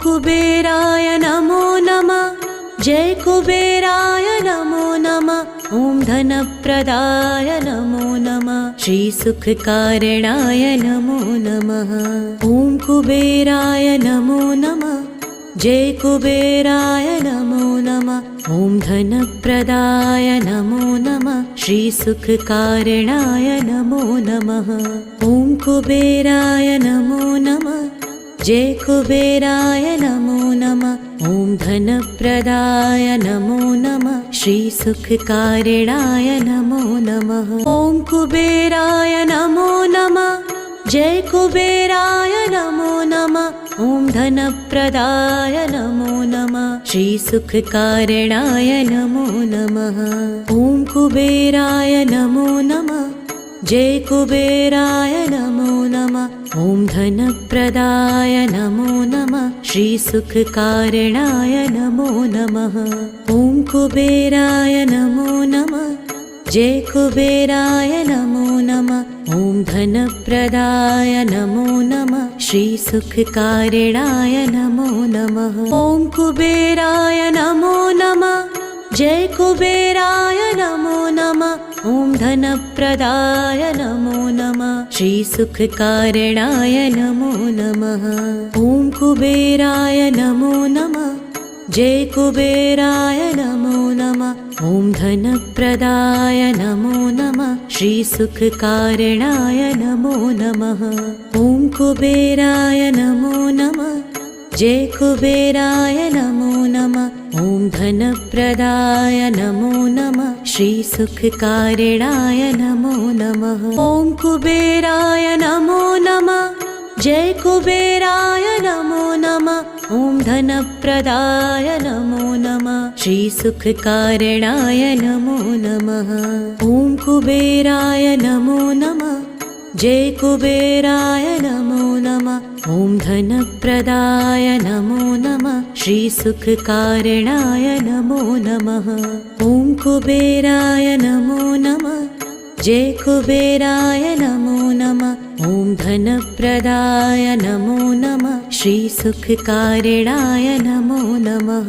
कुबेराय नमो नमः। जय कुबेराय नमो नमः। ॐ धनप्रदाय नमो नमः। श्रीसुखकारणाय नमो नमः। ॐ कुबेराय नमो नमः। जय कुबेराय नमो नमः। ॐ धनप्रदाय नमो नमः। श्रीसुखकारणाय नमो नमः। ॐ कुबेराय नमो नमः। जय कुबेराय नमो नमः। ॐ धनप्रदाय नमो नमः। श्रीसुखकारणाय नमो नमः। ॐ कुबेराय नमो नमः। जय कुबेराय नमो नमः। ॐ धनप्रदाय नमो नमः। श्रीसुखकारणाय नमो नमः। ॐ कुबेराय नमो नमः। जय कुबेराय नमो नमः। ॐ धनप्रदाय नमो नमः। श्रीसुखकारणाय नमो नमः। ॐ कुबेराय नमो नमः। जय कुबेराय नमो नमः। ॐ धनप्रदाय नमो नमः। श्रीसुखकारणाय नमो नमः। ॐ कुबेराय नमो नमः। जय कुबेराय नमो नमः। ॐ धनप्रदाय नमो नमः। श्रीसुखकारणाय नमो नमः। ॐ कुबेराय नमो नमः। जय कुबेराय नमो नमः। ॐ धनप्रदाय नमो नमः। श्रीसुखकारणाय नमो नमः। ॐ कुबेराय नमो नमः। जय कुबेराय नमो नमः। ॐ धनप्रदाय नमो नमः। श्रीसुखकारणाय नमो नमः। ॐ कुबेराय नमो नमः। जय कुबेराय नमो नमः। ॐ धनप्रदाय नमो नमः। श्रीसुखकारणाय नमो नमः। ॐ कुबेराय नमो नमः। जय कुबेराय नमो नमः। ॐ धनप्रदाय नमो नमः। श्रीसुखकारणाय नमो नमः। ॐ कुबेराय नमो नमः। जय कुबेराय नमो नमः। ॐ धनप्रदाय नमो नमः। श्रीसुखकारणाय नमो नमः।